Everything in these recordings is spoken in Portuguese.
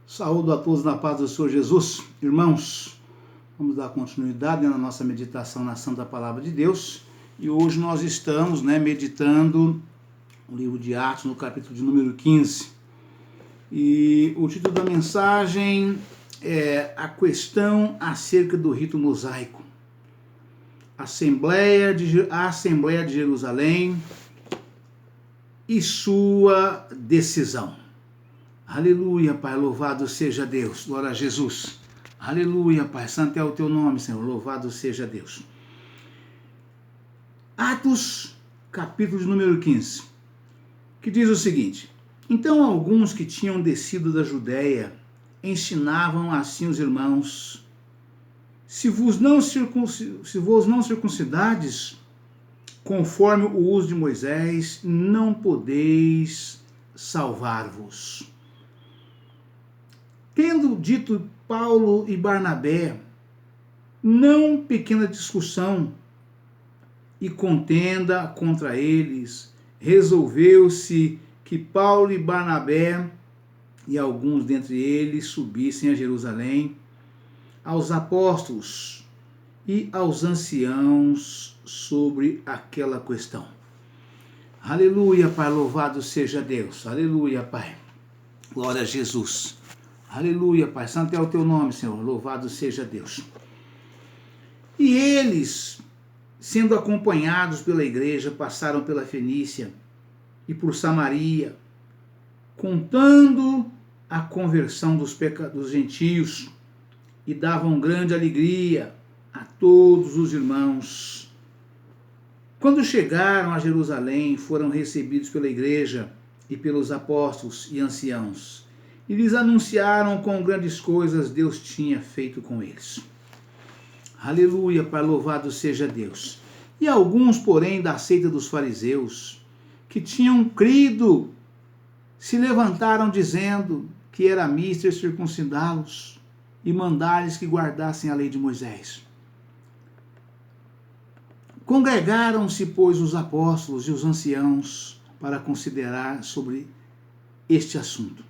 Saúdo a todos na paz do Senhor Jesus. Irmãos, vamos dar continuidade na nossa meditação na Santa Palavra de Deus. E hoje nós estamos meditando o livro de Atos, no capítulo de número 15. E o título da mensagem é A Questão acerca do Rito Mosaico. Assembleia de Jerusalém e sua decisão. Aleluia, Pai, louvado seja Deus, glória a Jesus. Aleluia, Pai, santo é o teu nome, Senhor, louvado seja Deus. Atos, capítulo de número 15, que diz o seguinte: Então alguns que tinham descido da Judéia ensinavam assim os irmãos: se vos não circuncidades conforme o uso de Moisés, não podeis salvar-vos. Tendo dito Paulo e Barnabé, não pequena discussão e contenda contra eles, resolveu-se que Paulo e Barnabé e alguns dentre eles subissem a Jerusalém, aos apóstolos e aos anciãos sobre aquela questão. Aleluia, Pai, louvado seja Deus. Aleluia, Pai. Glória a Jesus. Aleluia, Pai, santo é o teu nome, Senhor, louvado seja Deus. E eles, sendo acompanhados pela igreja, passaram pela Fenícia e por Samaria, contando a conversão dos gentios, e davam grande alegria a todos os irmãos. Quando chegaram a Jerusalém, foram recebidos pela igreja e pelos apóstolos e anciãos, e lhes anunciaram quão grandes coisas Deus tinha feito com eles. Aleluia, Pai, louvado seja Deus. E alguns, porém, da seita dos fariseus, que tinham crido, se levantaram dizendo que era mister circuncidá-los e mandar-lhes que guardassem a lei de Moisés. Congregaram-se, pois, os apóstolos e os anciãos para considerar sobre este assunto.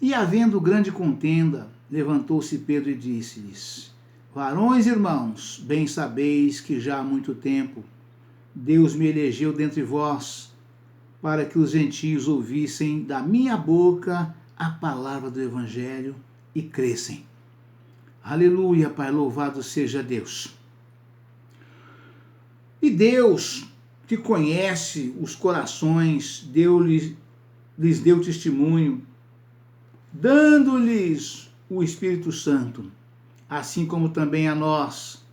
E, havendo grande contenda, levantou-se Pedro e disse-lhes: Varões e irmãos, bem sabeis que já há muito tempo Deus me elegeu dentre vós, para que os gentios ouvissem da minha boca a palavra do Evangelho e crescem. Aleluia, Pai, louvado seja Deus. E Deus, que conhece os corações, lhes deu testemunho, dando-lhes o Espírito Santo, assim como também a nós,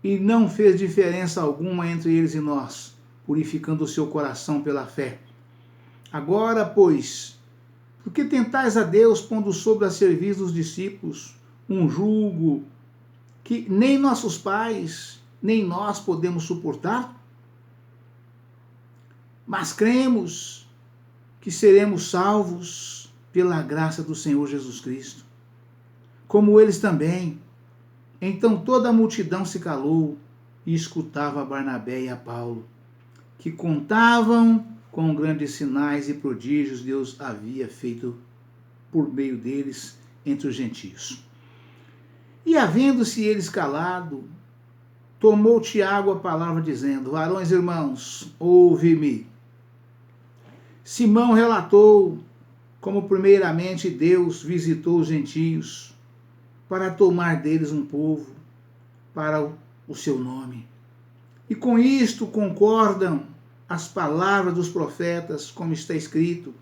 e não fez diferença alguma entre eles e nós, purificando o seu coração pela fé. Agora, pois, por que tentais a Deus, pondo sobre a serviço dos discípulos um jugo que nem nossos pais, nem nós podemos suportar? Mas cremos que seremos salvos pela graça do Senhor Jesus Cristo, como eles também. Então toda a multidão se calou e escutava a Barnabé e a Paulo, que contavam com grandes sinais e prodígios Deus havia feito por meio deles entre os gentios. E havendo-se eles calado, tomou Tiago a palavra, dizendo: Varões e irmãos, ouve-me. Simão relatou como primeiramente Deus visitou os gentios para tomar deles um povo para o seu nome. E com isto concordam as palavras dos profetas, como está escrito: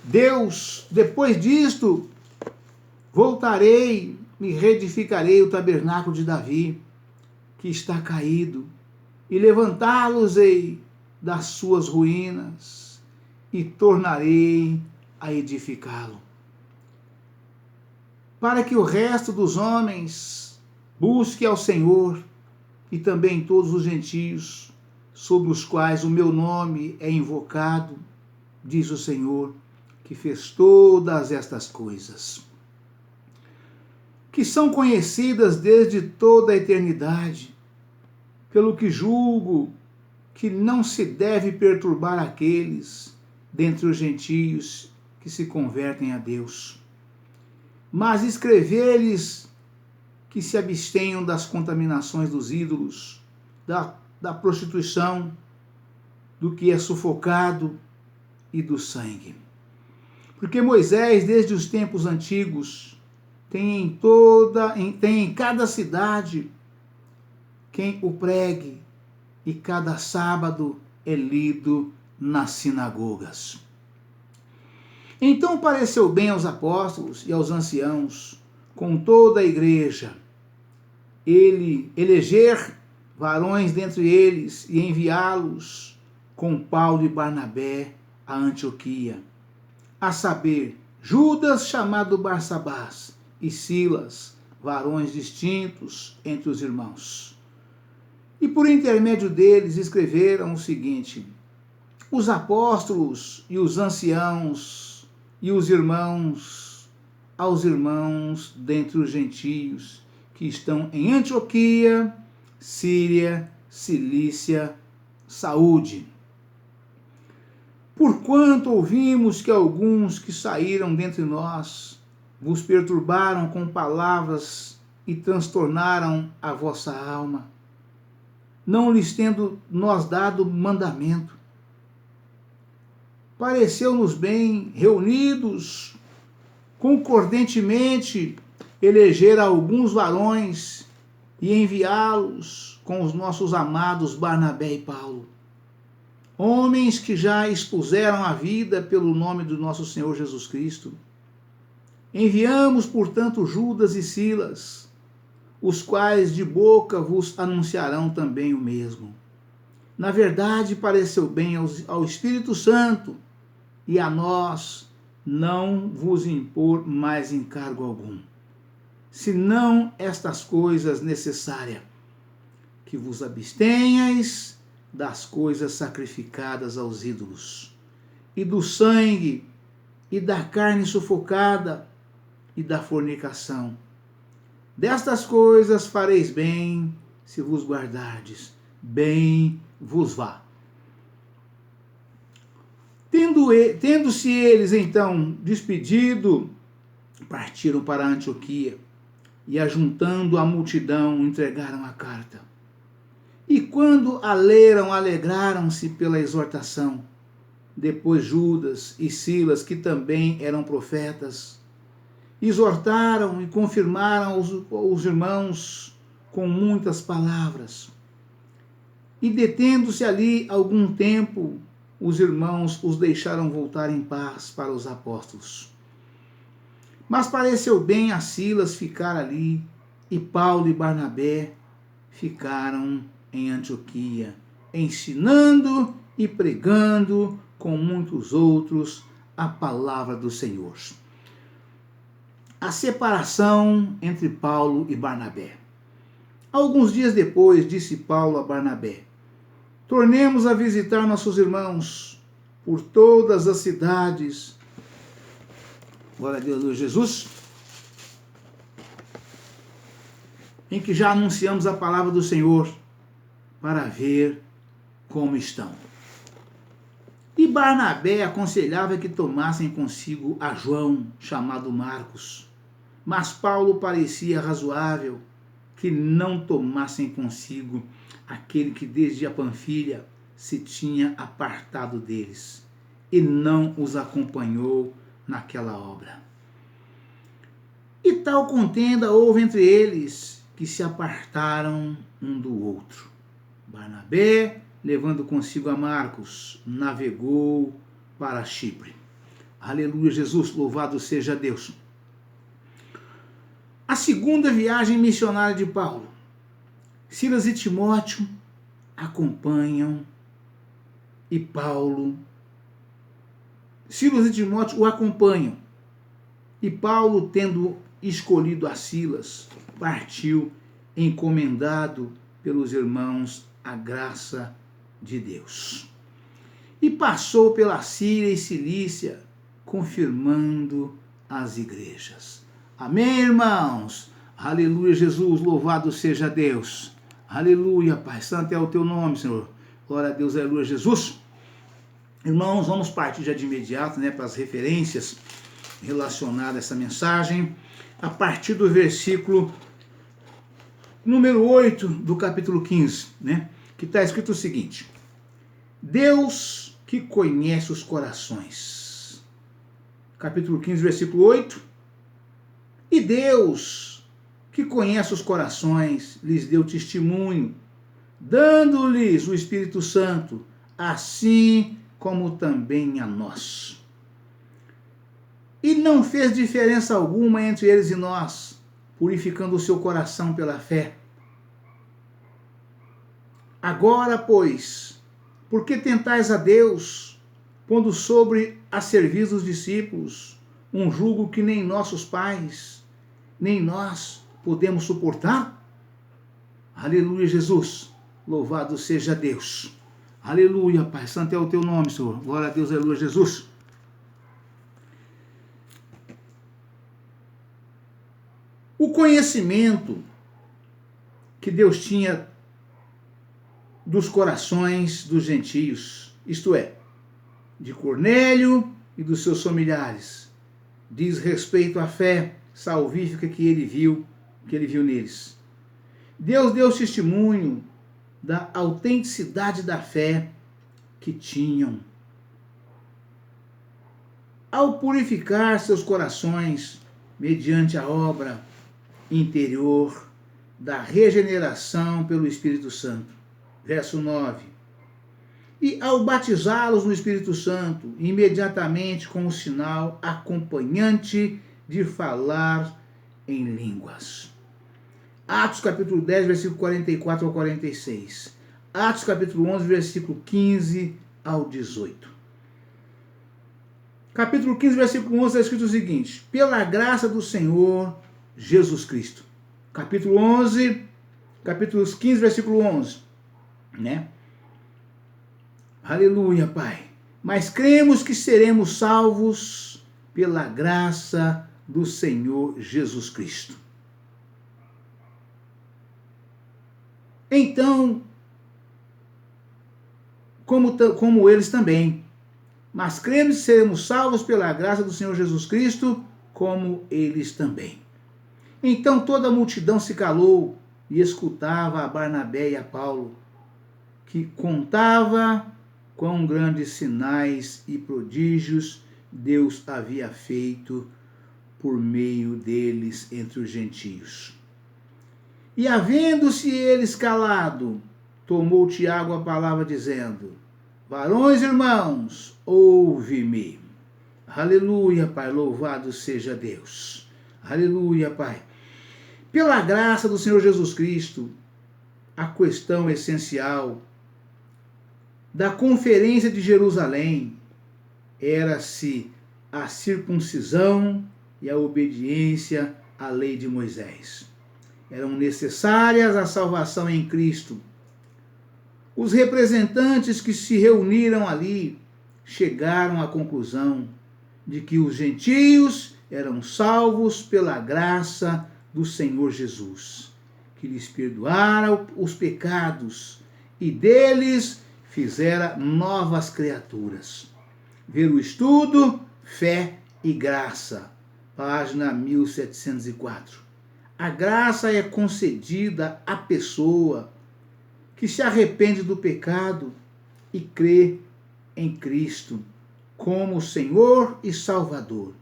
Deus, depois disto, voltarei e reedificarei o tabernáculo de Davi, que está caído, e levantá-los-ei das suas ruínas, e tornarei a edificá-lo, para que o resto dos homens busque ao Senhor, e também todos os gentios, sobre os quais o meu nome é invocado, diz o Senhor, que fez todas estas coisas, que são conhecidas desde toda a eternidade, pelo que julgo que não se deve perturbar aqueles dentre os gentios que se convertem a Deus. Mas escrever-lhes que se abstenham das contaminações dos ídolos, da prostituição, do que é sufocado e do sangue. Porque Moisés, desde os tempos antigos, tem em cada cidade quem o pregue, e cada sábado é lido nas sinagogas. Então pareceu bem aos apóstolos e aos anciãos, com toda a igreja, eleger varões dentre eles e enviá-los com Paulo e Barnabé a Antioquia, a saber, Judas, chamado Barsabás, e Silas, varões distintos entre os irmãos. E por intermédio deles escreveram o seguinte: os apóstolos e os anciãos e os irmãos, aos irmãos dentre os gentios que estão em Antioquia, Síria, Cilícia, saúde. Porquanto ouvimos que alguns que saíram dentre nós vos perturbaram com palavras e transtornaram a vossa alma, não lhes tendo nós dado mandamento. Pareceu-nos bem, reunidos concordantemente, eleger alguns varões e enviá-los com os nossos amados Barnabé e Paulo, homens que já expuseram a vida pelo nome do nosso Senhor Jesus Cristo. Enviamos, portanto, Judas e Silas, os quais de boca vos anunciarão também o mesmo. Na verdade, pareceu bem ao Espírito Santo e a nós não vos impor mais encargo algum, senão estas coisas necessárias, que vos abstenhais das coisas sacrificadas aos ídolos, e do sangue, e da carne sufocada, e da fornicação. Destas coisas fareis bem, se vos guardardes, bem vos vá. Tendo-se eles então despedido, partiram para Antioquia, e ajuntando a multidão, entregaram a carta. E quando a leram, alegraram-se pela exortação. Depois Judas e Silas, que também eram profetas, exortaram e confirmaram os irmãos com muitas palavras. E detendo-se ali algum tempo, os irmãos os deixaram voltar em paz para os apóstolos. Mas pareceu bem a Silas ficar ali, e Paulo e Barnabé ficaram em Antioquia, ensinando e pregando com muitos outros a palavra do Senhor. A separação entre Paulo e Barnabé. Alguns dias depois, disse Paulo a Barnabé: tornemos a visitar nossos irmãos por todas as cidades. Glória a Deus, Jesus. Em que já anunciamos a palavra do Senhor, para ver como estão. E Barnabé aconselhava que tomassem consigo a João, chamado Marcos. Mas Paulo parecia razoável que não tomassem consigo aquele que desde a Panfilha se tinha apartado deles, e não os acompanhou naquela obra. E tal contenda houve entre eles, que se apartaram um do outro. Barnabé, levando consigo a Marcos, navegou para Chipre. Aleluia, Jesus, louvado seja Deus. A segunda viagem missionária de Paulo. Silas e Timóteo acompanham e Silas e Timóteo o acompanham. E Paulo, tendo escolhido a Silas, partiu encomendado pelos irmãos a graça de Deus. E passou pela Síria e Cilícia, confirmando as igrejas. Amém, irmãos? Aleluia, Jesus, louvado seja Deus. Aleluia, Pai, santo é o teu nome, Senhor. Glória a Deus, aleluia, Jesus. Irmãos, vamos partir já de imediato, para as referências relacionadas a essa mensagem, a partir do versículo número 8 do capítulo 15, que está escrito o seguinte: Deus que conhece os corações. Capítulo 15, versículo 8. E Deus que conhece os corações lhes deu testemunho, dando-lhes o Espírito Santo, assim como também a nós. E não fez diferença alguma entre eles e nós, purificando o seu coração pela fé. Agora, pois, por que tentais a Deus, pondo sobre a serviço dos discípulos um jugo que nem nossos pais, nem nós podemos suportar? Aleluia, Jesus. Louvado seja Deus. Aleluia, Pai. Santo é o teu nome, Senhor. Glória a Deus, aleluia, Jesus. O conhecimento que Deus tinha dos corações dos gentios, isto é, de Cornélio e dos seus familiares, diz respeito à fé salvífica que ele viu neles. Deus deu testemunho da autenticidade da fé que tinham. Ao purificar seus corações mediante a obra interior da regeneração pelo Espírito Santo. Verso 9. E ao batizá-los no Espírito Santo, imediatamente com o sinal acompanhante de falar em línguas. Atos capítulo 10, versículo 44 ao 46. Atos capítulo 11, versículo 15 ao 18. Capítulo 15, versículo 11, está escrito o seguinte: pela graça do Senhor Jesus Cristo. Capítulo 11, capítulos 15, versículo 11. Aleluia, Pai. Mas cremos que seremos salvos pela graça do Senhor Jesus Cristo. Então, como eles também. Mas cremos que seremos salvos pela graça do Senhor Jesus Cristo, como eles também. Então toda a multidão se calou e escutava a Barnabé e a Paulo, que contava quão grandes sinais e prodígios Deus havia feito por meio deles entre os gentios. E havendo-se eles calado, tomou Tiago a palavra, dizendo: varões irmãos, ouve-me. Aleluia, Pai, louvado seja Deus. Aleluia, Pai. Pela graça do Senhor Jesus Cristo, a questão essencial da conferência de Jerusalém era-se a circuncisão e a obediência à lei de Moisés. Eram necessárias a salvação em Cristo. Os representantes que se reuniram ali chegaram à conclusão de que os gentios eram salvos pela graça do Senhor Jesus, que lhes perdoara os pecados e deles fizera novas criaturas. Ver o estudo, Fé e Graça, página 1704. A graça é concedida à pessoa que se arrepende do pecado e crê em Cristo como Senhor e Salvador.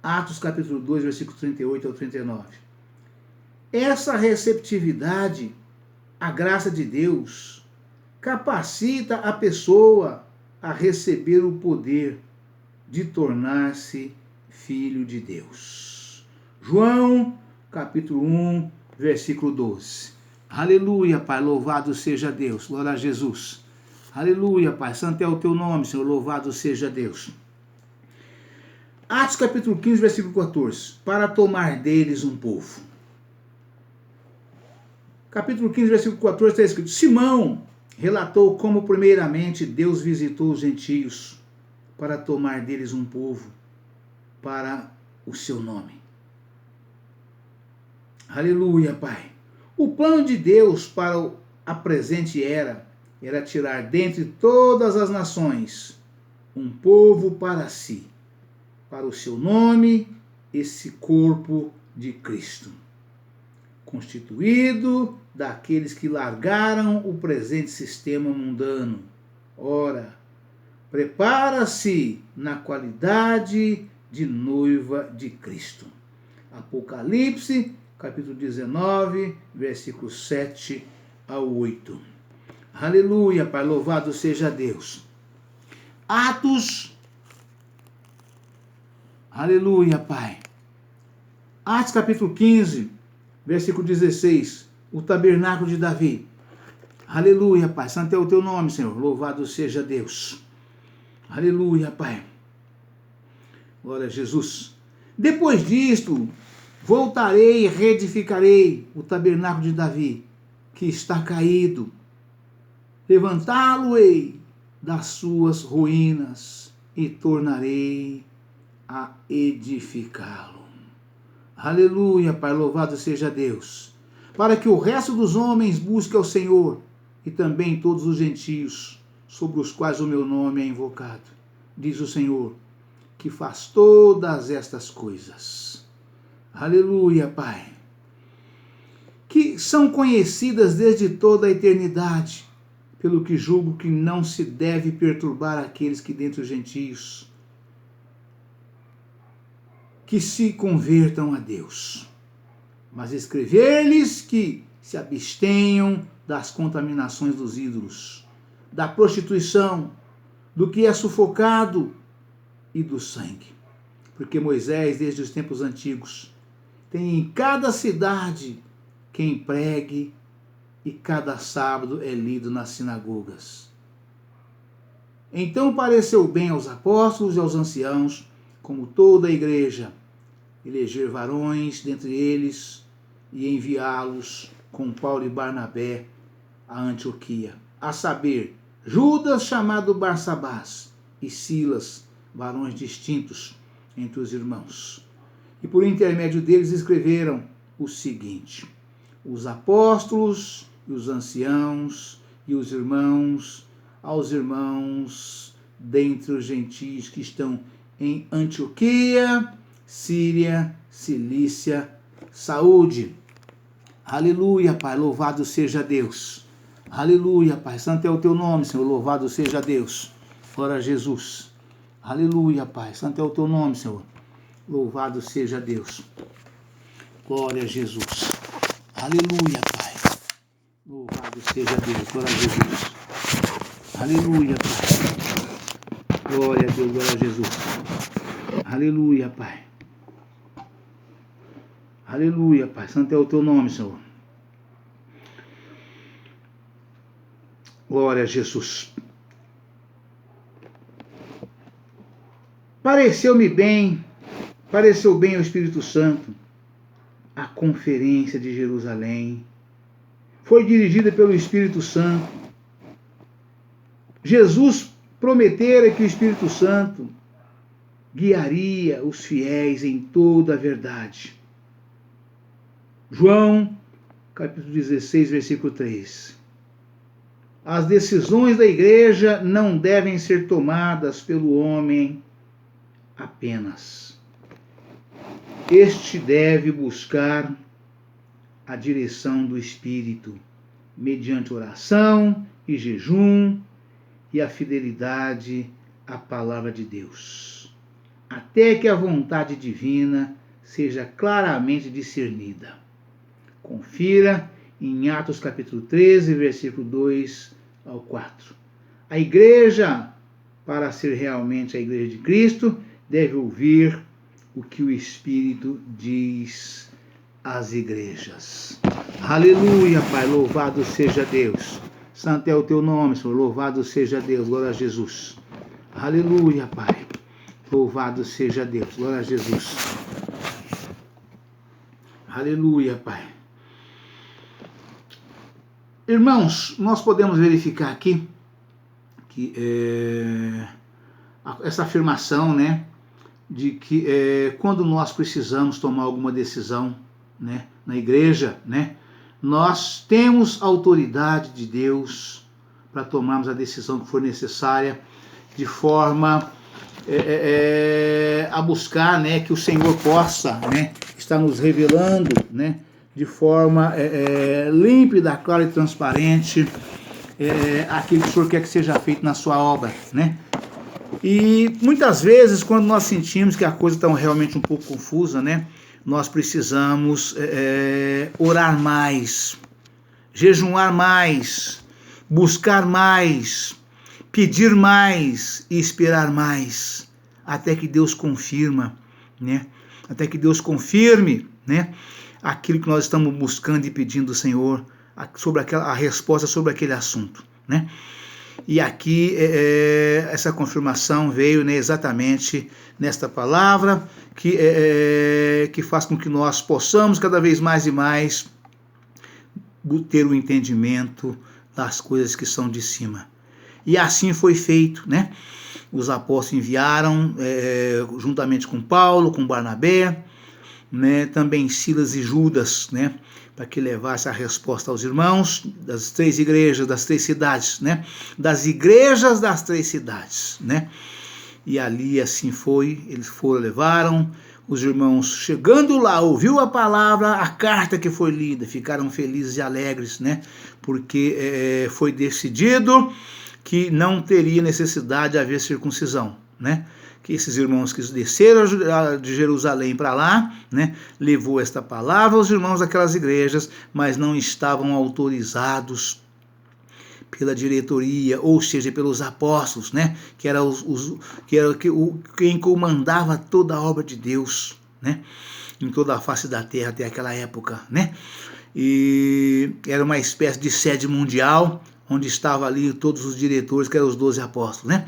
Atos capítulo 2, versículo 38 ao 39. Essa receptividade à graça de Deus capacita a pessoa a receber o poder de tornar-se filho de Deus. João capítulo 1, versículo 12. Aleluia, Pai, louvado seja Deus. Glória a Jesus. Aleluia, Pai, santo é o teu nome, Senhor, louvado seja Deus. Atos capítulo 15, versículo 14. Para tomar deles um povo. Capítulo 15, versículo 14 está escrito: Simão relatou como primeiramente Deus visitou os gentios para tomar deles um povo para o seu nome. Aleluia, Pai. O plano de Deus para a presente era tirar dentre todas as nações um povo para si, para o seu nome, esse corpo de Cristo, constituído daqueles que largaram o presente sistema mundano. Ora, prepara-se na qualidade de noiva de Cristo. Apocalipse, capítulo 19, versículos 7 ao 8. Aleluia, Pai, louvado seja Deus. Atos, aleluia, Pai. Atos, capítulo 15, versículo 16, o tabernáculo de Davi. Aleluia, Pai, santo é o teu nome, Senhor, louvado seja Deus. Aleluia, Pai. Glória a Jesus. Depois disto, voltarei e reedificarei o tabernáculo de Davi, que está caído. Levantá-lo-ei das suas ruínas e tornarei a edificá-lo. Aleluia, Pai, louvado seja Deus. Para que o resto dos homens busque ao Senhor e também todos os gentios, sobre os quais o meu nome é invocado. Diz o Senhor, que faz todas estas coisas. Aleluia, Pai. Que são conhecidas desde toda a eternidade, pelo que julgo que não se deve perturbar aqueles que dentre os gentios que se convertam a Deus, mas escrever-lhes que se abstenham das contaminações dos ídolos, da prostituição, do que é sufocado e do sangue. Porque Moisés, desde os tempos antigos, tem em cada cidade quem pregue e cada sábado é lido nas sinagogas. Então pareceu bem aos apóstolos e aos anciãos, como toda a igreja, eleger varões dentre eles e enviá-los com Paulo e Barnabé a Antioquia, a saber, Judas, chamado Barsabás, e Silas, varões distintos entre os irmãos. E por intermédio deles escreveram o seguinte: os apóstolos e os anciãos e os irmãos, aos irmãos dentre os gentios que estão em Antioquia, Síria, Cilícia, saúde. Aleluia, Pai, louvado seja Deus. Aleluia, Pai, santo é o teu nome, Senhor, louvado seja Deus. Glória a Jesus. Aleluia, Pai, santo é o teu nome, Senhor, louvado seja Deus. Glória a Jesus. Aleluia, Pai, louvado seja Deus. Glória a Jesus. Aleluia, Pai. Glória a Deus, glória a Jesus. Aleluia, Pai. Aleluia, Pai. Santo é o teu nome, Senhor. Glória a Jesus. Pareceu bem ao Espírito Santo a conferência de Jerusalém. Foi dirigida pelo Espírito Santo. Jesus prometera que o Espírito Santo guiaria os fiéis em toda a verdade. João, capítulo 16, versículo 3. As decisões da igreja não devem ser tomadas pelo homem apenas. Este deve buscar a direção do Espírito, mediante oração e jejum e a fidelidade à palavra de Deus, até que a vontade divina seja claramente discernida. Confira em Atos capítulo 13, versículo 2 ao 4. A igreja, para ser realmente a igreja de Cristo, deve ouvir o que o Espírito diz às igrejas. Aleluia, Pai, louvado seja Deus. Santo é o teu nome, Senhor, louvado seja Deus, glória a Jesus. Aleluia, Pai, louvado seja Deus, glória a Jesus. Aleluia, Pai. Irmãos, nós podemos verificar aqui que essa afirmação, né, de que quando nós precisamos tomar alguma decisão, né, na igreja, né, nós temos autoridade de Deus para tomarmos a decisão que for necessária de forma a buscar, né, que o Senhor possa, né, estar nos revelando, né, de forma límpida, clara e transparente aquilo que o Senhor quer que seja feito na sua obra, né? E muitas vezes, quando nós sentimos que a coisa está realmente um pouco confusa, né, nós precisamos orar mais, jejuar mais, buscar mais, pedir mais e esperar mais, até que Deus confirma, né? Até que Deus confirme, né, aquilo que nós estamos buscando e pedindo do Senhor, sobre a resposta sobre aquele assunto, né? E aqui essa confirmação veio, né, exatamente nesta palavra que faz com que nós possamos cada vez mais e mais ter o entendimento das coisas que são de cima. E assim foi feito, né? Os apóstolos enviaram, juntamente com Paulo, com Barnabé, né, também Silas e Judas, né, para que levasse a resposta aos irmãos das 3 igrejas, das 3 cidades, né, das igrejas das 3 cidades, né. E ali assim foi, eles levaram, os irmãos chegando lá, ouviu a palavra, a carta que foi lida, ficaram felizes e alegres, né, porque foi decidido que não teria necessidade de haver circuncisão, né? Que esses irmãos que desceram de Jerusalém para lá, né, levou esta palavra aos irmãos daquelas igrejas, mas não estavam autorizados pela diretoria, ou seja, pelos apóstolos, né, que era quem comandava toda a obra de Deus, né, em toda a face da terra até aquela época, né? E era uma espécie de sede mundial, onde estavam ali todos os diretores, que eram os 12 apóstolos, né?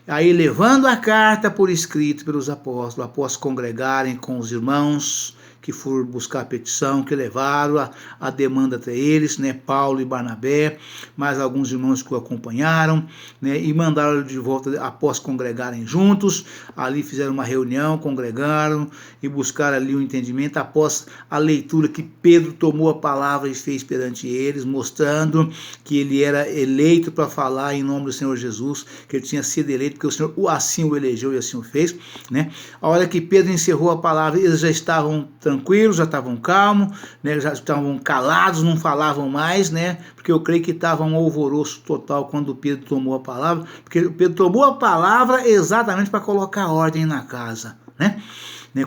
Aí, levando a carta por escrito pelos apóstolos congregarem com os irmãos que foram buscar a petição, que levaram a demanda até eles, né, Paulo e Barnabé, mais alguns irmãos que o acompanharam, né, e mandaram de volta após congregarem juntos. Ali fizeram uma reunião, congregaram e buscaram ali o entendimento após a leitura que Pedro tomou a palavra e fez perante eles, mostrando que ele era eleito para falar em nome do Senhor Jesus, que ele tinha sido eleito porque o Senhor assim o elegeu e assim o fez, né? A hora que Pedro encerrou a palavra, eles já estavam tranquilos, já estavam calmos, né, já estavam calados, não falavam mais, né, porque eu creio que estava um alvoroço total quando Pedro tomou a palavra, porque Pedro tomou a palavra exatamente para colocar ordem na casa, né?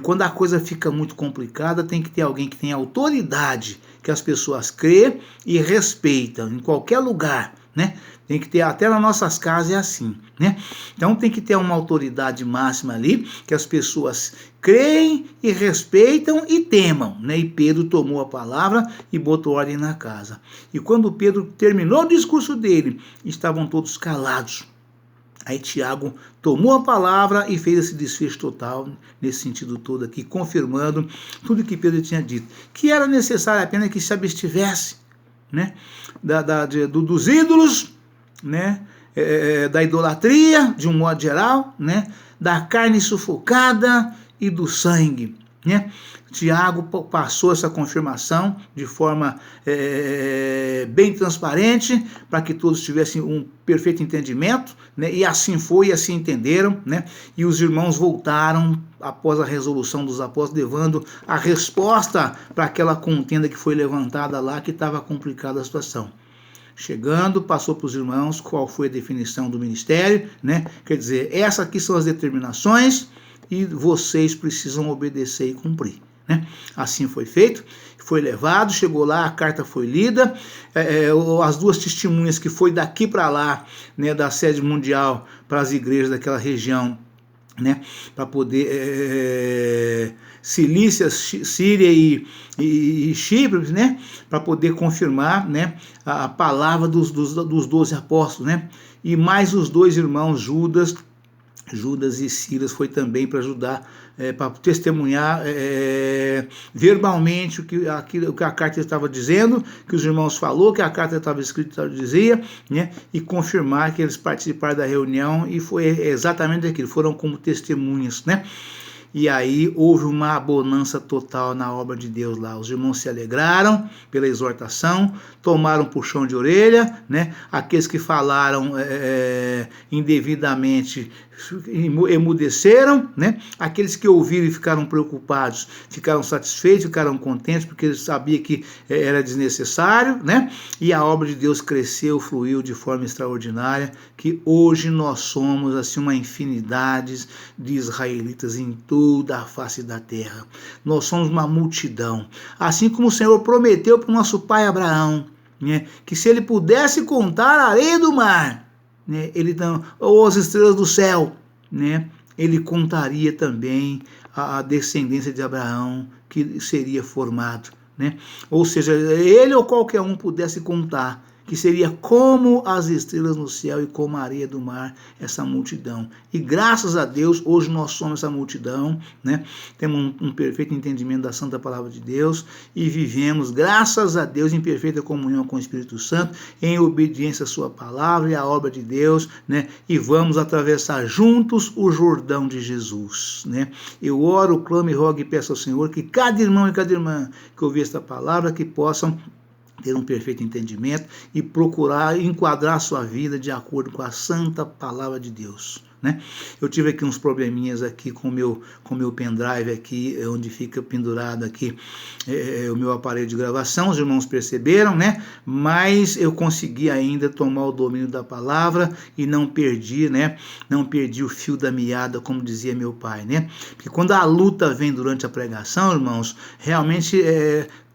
Quando a coisa fica muito complicada, tem que ter alguém que tenha autoridade, que as pessoas crêem e respeitam em qualquer lugar, né? Tem que ter, até nas nossas casas é assim, né? Então tem que ter uma autoridade máxima ali, que as pessoas creem e respeitam e temam, né? E Pedro tomou a palavra e botou ordem na casa. E quando Pedro terminou o discurso dele, estavam todos calados. Aí Tiago tomou a palavra e fez esse desfecho total, nesse sentido todo aqui, confirmando tudo que Pedro tinha dito, que era necessário apenas que se abstivesse, né, dos ídolos, né, da idolatria, de um modo geral, né, da carne sufocada e do sangue, né. Tiago passou essa confirmação de forma bem transparente, para que todos tivessem um perfeito entendimento, né? E assim foi, e assim entenderam, né? E os irmãos voltaram após a resolução dos apóstolos, levando a resposta para aquela contenda que foi levantada lá, que estava complicada a situação. Chegando, passou para os irmãos qual foi a definição do ministério, né? Quer dizer, essas aqui são as determinações e vocês precisam obedecer e cumprir. Né? Assim foi feito, foi levado, chegou lá, a carta foi lida, as 2 testemunhas que foi daqui para lá, né, da sede mundial para as igrejas daquela região, né, para poder Cilícia, Síria e Chipre, né, para poder confirmar, né, a palavra dos 12 apóstolos, né, e mais os 2 irmãos Judas e Silas foi também para ajudar, para testemunhar verbalmente o que a carta estava dizendo, que os irmãos falou, que a carta estava escrita, dizia, né, e confirmar que eles participaram da reunião, e foi exatamente aquilo, foram como testemunhas, né. E aí houve uma bonança total na obra de Deus lá. Os irmãos se alegraram pela exortação, tomaram puxão de orelha, né? Aqueles que falaram indevidamente emudeceram, né? Aqueles que ouviram e ficaram preocupados, ficaram satisfeitos, ficaram contentes, porque eles sabiam que era desnecessário, né? E a obra de Deus cresceu, fluiu de forma extraordinária, que hoje nós somos assim uma infinidade de israelitas em toda a face da terra. Nós somos uma multidão, assim como o Senhor prometeu para o nosso pai Abraão, né? Que se ele pudesse contar a areia do mar, né, ou as estrelas do céu, né, ele contaria também a descendência de Abraão que seria formado, né? Ou seja, ele ou qualquer um pudesse contar, que seria como as estrelas no céu e como a areia do mar, essa multidão. E graças a Deus, hoje nós somos essa multidão, né? Temos um perfeito entendimento da santa palavra de Deus e vivemos, graças a Deus, em perfeita comunhão com o Espírito Santo, em obediência à sua palavra e à obra de Deus, né? E vamos atravessar juntos o Jordão de Jesus, né? Eu oro, clamo e rogo e peço ao Senhor que cada irmão e cada irmã que ouvir esta palavra, que possam ter um perfeito entendimento e procurar enquadrar a sua vida de acordo com a santa palavra de Deus, né? Eu tive aqui uns probleminhas aqui com o meu pendrive aqui, onde fica pendurado aqui o meu aparelho de gravação, os irmãos perceberam, né? Mas eu consegui ainda tomar o domínio da palavra e não perdi, né? Não perdi o fio da meada, como dizia meu pai, né? Porque quando a luta vem durante a pregação, irmãos, realmente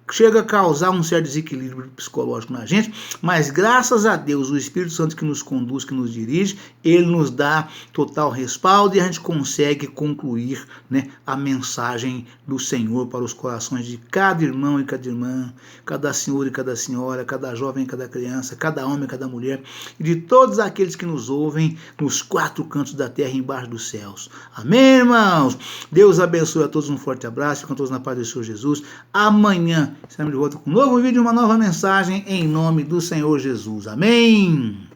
chega a causar um certo desequilíbrio psicológico na gente, mas graças a Deus, o Espírito Santo que nos conduz, que nos dirige, ele nos dá total respaldo e a gente consegue concluir, né, a mensagem do Senhor para os corações de cada irmão e cada irmã, cada senhor e cada senhora, cada jovem e cada criança, cada homem e cada mulher, e de todos aqueles que nos ouvem nos quatro cantos da terra e embaixo dos céus. Amém, irmãos? Deus abençoe a todos, um forte abraço, ficam todos na paz do Senhor Jesus. Amanhã estaremos de volta com um novo vídeo, uma nova mensagem, em nome do Senhor Jesus. Amém!